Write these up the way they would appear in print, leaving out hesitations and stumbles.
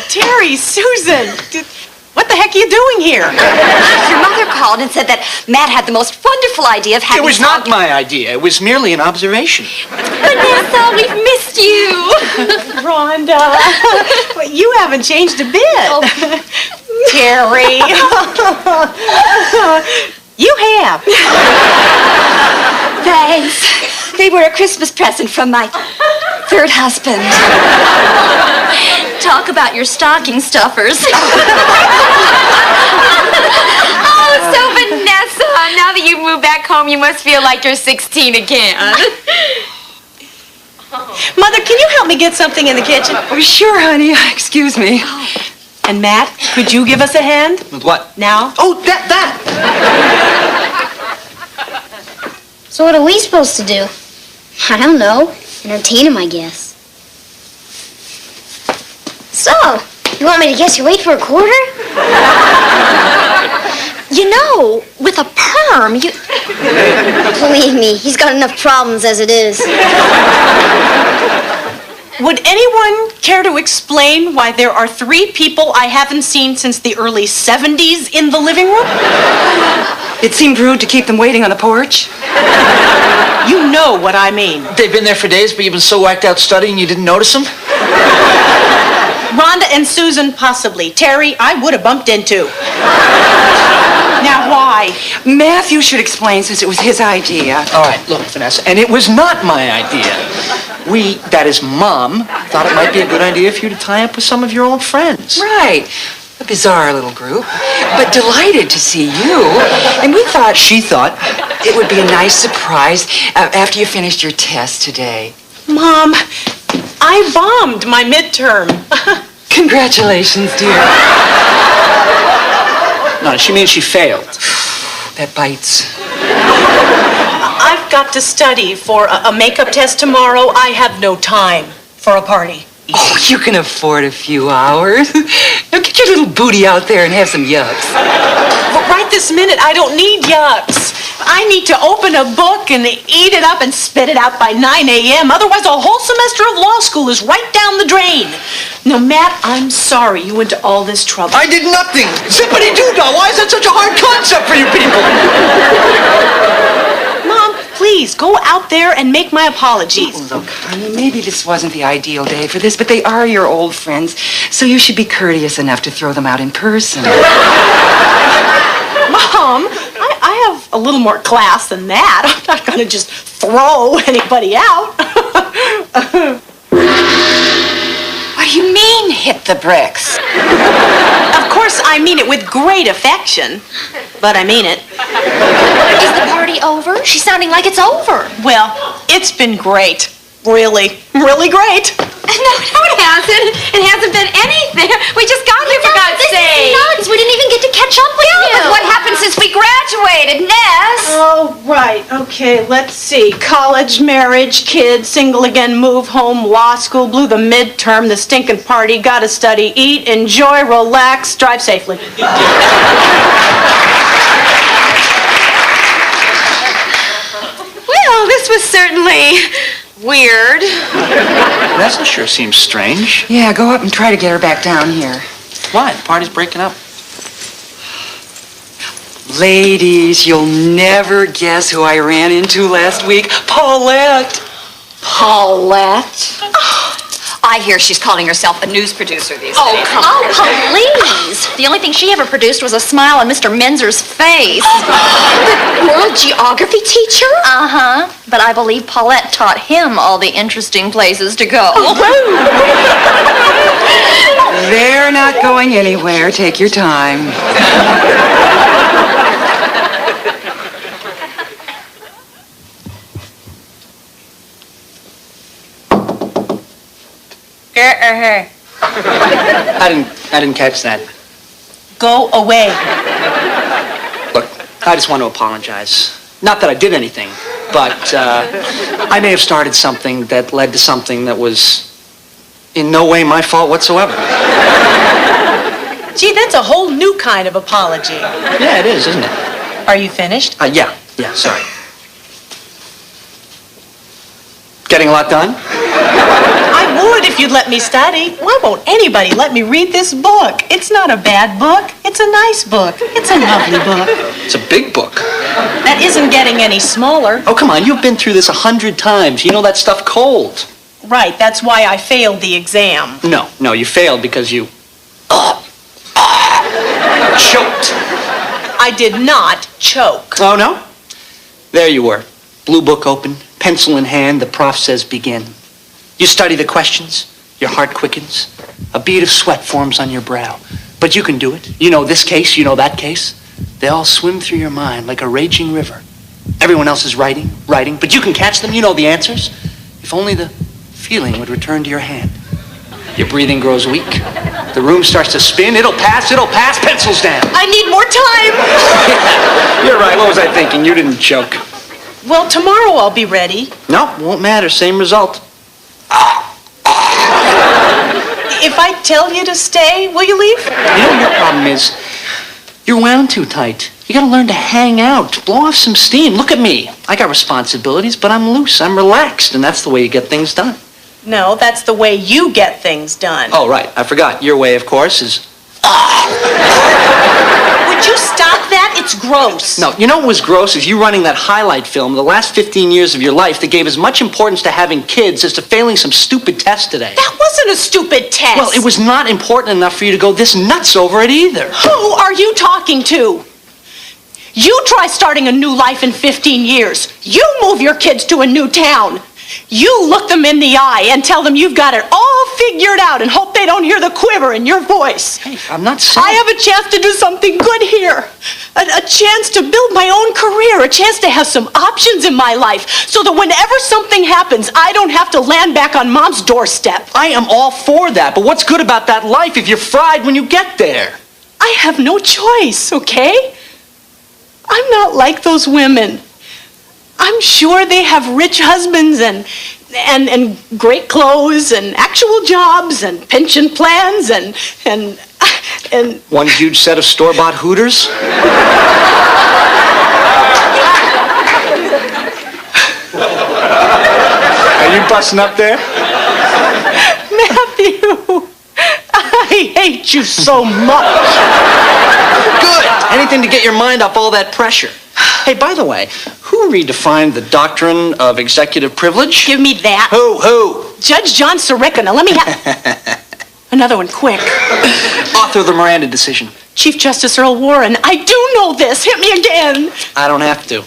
Terry, Susan, what the heck are you doing here? Your mother called and said that Matt had the most wonderful idea of having... It was not my idea. It was merely an observation. Vanessa, we've missed you. Rhonda, well, you haven't changed a bit. Oh. Terry. You have. Thanks. They were a Christmas present from my third husband. Talk about your stocking stuffers. Oh, so Vanessa, now that you've moved back home, you must feel like you're 16 again. Mother, can you help me get something in the kitchen? Oh, sure, honey. Excuse me. And Matt, could you give us a hand? With what? Now? Oh, that! So what are we supposed to do? I don't know. Entertain him, I guess. So, you want me to guess your weight for a quarter? You know, with a perm, you... Believe me, he's got enough problems as it is. Would anyone care to explain why there are 3 people I haven't seen since the early 70s in the living room? It seemed rude to keep them waiting on the porch. You know what I mean. They've been there for days, but you've been so whacked out studying you didn't notice them? Rhonda and Susan, possibly. Terry, I would have bumped into. Now, why? Matthew should explain since it was his idea. All right, look, Vanessa, and it was not my idea. We, that is Mom, thought it might be a good idea for you to tie up with some of your old friends. Right. A bizarre little group, but delighted to see you. And we thought... She thought... It would be a nice surprise after you finished your test today. Mom, I bombed my midterm. Congratulations, dear. No, she means she failed. That bites. I've got to study for a makeup test tomorrow. I have no time for a party. Oh, you can afford a few hours. Now get your little booty out there and have some yucks. But right this minute, I don't need yucks. I need to open a book and eat it up and spit it out by 9 a.m. Otherwise, a whole semester of law school is right down the drain. Now, Matt, I'm sorry you went to all this trouble. I did nothing. Zippity-doo-dah. Why is that such a hard concept for you people? Mom, please, go out there and make my apologies. Oh, look, honey, maybe this wasn't the ideal day for this, but they are your old friends, so you should be courteous enough to throw them out in person. Mom, I have a little more class than that. I'm not going to just throw anybody out. What do you mean, hit the bricks? Of course, I mean it with great affection, but I mean it. Is the party over? She's sounding like it's over. Well, it's been great. Really, really great. No, it hasn't. It hasn't been anything. We just got here, for God's sake. Nuts. We didn't even get to catch up with you. But what happened since we graduated, Ness? Oh, right. Okay, let's see. College, marriage, kids, single again, move home, law school, blew the midterm, the stinking party, gotta study, eat, enjoy, relax, drive safely. Well, this was certainly weird. That sure seems strange. Yeah, go up and try to get her back down here. Why? The party's breaking up. Ladies, you'll never guess who I ran into last week. Paulette. Paulette? I hear she's calling herself a news producer these days. Oh, please. The only thing she ever produced was a smile on Mr. Menzer's face. The world geography teacher? Uh-huh. But I believe Paulette taught him all the interesting places to go. They're not going anywhere. Take your time. I didn't catch that. Go away. Look, I just want to apologize. Not that I did anything, but I may have started something that led to something that was in no way my fault whatsoever. Gee, that's a whole new kind of apology. Yeah, it is, isn't it? Are you finished? Yeah, sorry. Getting a lot done? I would if you'd let me study. Why won't anybody let me read this book? It's not a bad book. It's a nice book. It's a lovely book. It's a big book. That isn't getting any smaller. Oh, come on. You've been through this 100 times. You know that stuff cold. Right, that's why I failed the exam. No, you failed because you choked. I did not choke. Oh, no? There you were. Blue book open, pencil in hand, the prof says begin. You study the questions, your heart quickens, a bead of sweat forms on your brow. But you can do it. You know this case, you know that case. They all swim through your mind like a raging river. Everyone else is writing, but you can catch them, you know the answers. If only the feeling would return to your hand. Your breathing grows weak. The room starts to spin. It'll pass, pencils down. I need more time. You're right, what was I thinking? You didn't choke. Well, tomorrow I'll be ready. No, won't matter, same result. If I tell you to stay, will you leave? You know, your problem is, you're wound too tight. You gotta learn to hang out, blow off some steam. Look at me. I got responsibilities, but I'm loose, I'm relaxed, and that's the way you get things done. No, that's the way you get things done. Oh, right, I forgot. Your way, of course, is... Would you stop that? It's gross. No, you know what was gross is you running that highlight film the last 15 years of your life that gave as much importance to having kids as to failing some stupid test today. That wasn't a stupid test. Well, it was not important enough for you to go this nuts over it either. Who are you talking to? You try starting a new life in 15 years. You move your kids to a new town. You look them in the eye and tell them you've got it all figured out and hope they don't hear the quiver in your voice. Hey, I'm not saying... I have a chance to do something good here. A chance to build my own career. A chance to have some options in my life so that whenever something happens, I don't have to land back on Mom's doorstep. I am all for that, but what's good about that life if you're fried when you get there? I have no choice, okay? I'm not like those women. I'm sure they have rich husbands and great clothes and actual jobs and pension plans and one huge set of store-bought Hooters? Are you busting up there? Matthew, I hate you so much. Good. Anything to get your mind off all that pressure. Hey, by the way, who redefined the doctrine of executive privilege? Give me that. Who? Judge John Sirica. Now let me have another one, quick. Author of the Miranda decision. Chief Justice Earl Warren. I do know this. Hit me again. I don't have to.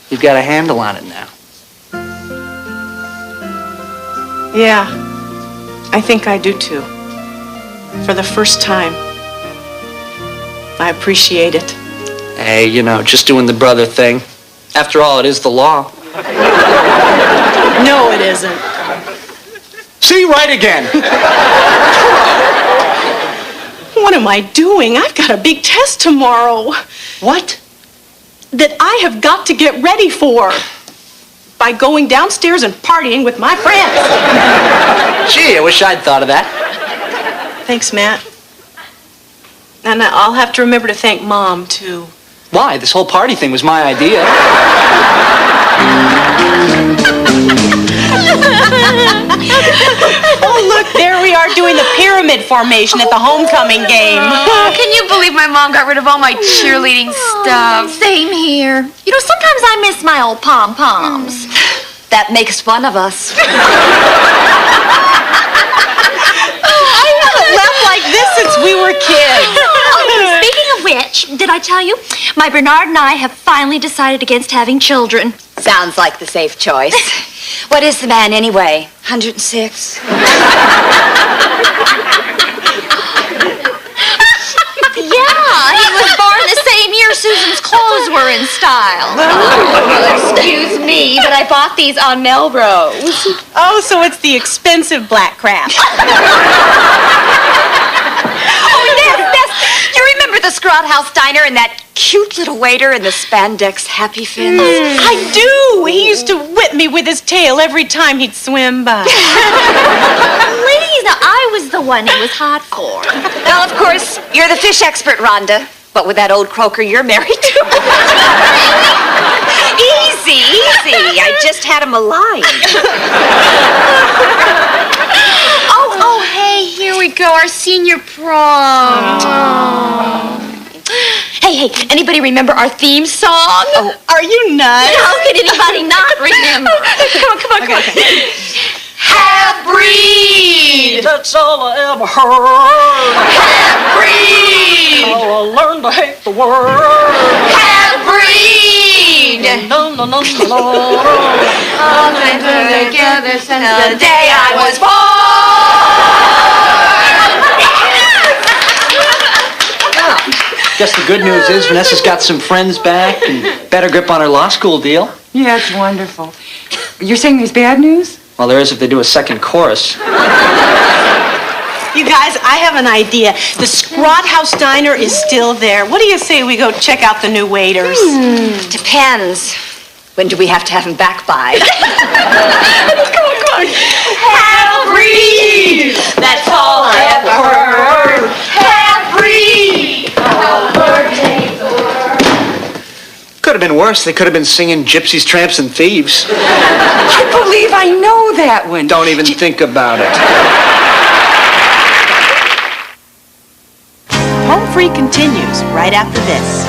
You've got a handle on it now. Yeah, I think I do too. For the first time. I appreciate it. Hey, you know, just doing the brother thing. After all, it is the law. No, it isn't. See, right again. What am I doing? I've got a big test tomorrow. What? That I have got to get ready for. By going downstairs and partying with my friends. Gee, I wish I'd thought of that. Thanks, Matt. And I'll have to remember to thank Mom, too. Why? This whole party thing was my idea. Oh, look, there we are doing the pyramid formation at the homecoming game. Can you believe my mom got rid of all my cheerleading stuff? Same here. You know, sometimes I miss my old pom-poms. That makes one of us. I haven't laughed like this since we were kids. Speaking of which, did I tell you? My Bernard and I have finally decided against having children. Sounds like the safe choice. What is the man anyway? 106? Yeah, he was born the same year Susan's clothes were in style. Excuse me, but I bought these on Melrose. Oh, so it's the expensive black crap. You remember the Scrot House Diner and that cute little waiter in the spandex happy fins? I do. He used to whip me with his tail every time he'd swim by. Please, now I was the one he was hot for. Well, of course, you're the fish expert, Rhonda. But with that old croaker you're married to. Easy. I just had him alive. go, our senior prom. Hey, anybody remember our theme song? Oh, are you nuts? How could anybody not remember? Come on. Half-breed! That's all I ever heard. Half-breed! Oh, I learned to hate the word. Half-breed! No. All been together since the day I was born! Guess the good news is Vanessa's got some friends back and better grip on her law school deal. Yeah, it's wonderful. You're saying there's bad news? Well, there is if they do a second chorus. You guys, I have an idea. The Scrot House Diner is still there. What do you say we go check out the new waiters? Depends. When do we have to have him back by? Come on. Half-breed! That's all I ever heard. Half-breed! Could have been worse. They could have been singing Gypsies, Tramps, and Thieves. I believe I know that one. Don't even think about it. Home Free continues right after this.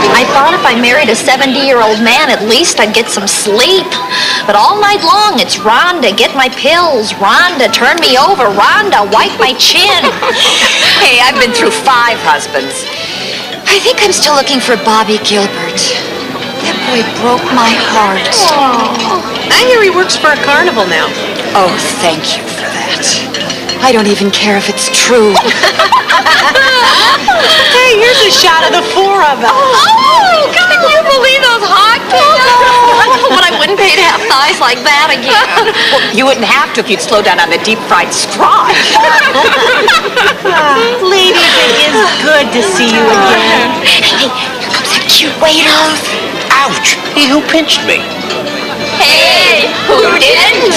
I thought if I married a 70-year-old man, at least I'd get some sleep. But all night long, it's Rhonda, get my pills. Rhonda, turn me over. Rhonda, wipe my chin. Hey, I've been through 5 husbands. I think I'm still looking for Bobby Gilbert. That boy broke my heart. I hear he works for a carnival now. Oh, thank you for that. I don't even care if it's true. Hey, here's a shot of the 4 of us. Oh, can you believe those hot pizzas? But I wouldn't pay to have thighs like that again. Well, you wouldn't have to if you'd slow down on the deep-fried straw. Ladies, it is good to see you again. Hey, here comes that cute waiter. Ouch! He who pinched me. Hey, who didn't?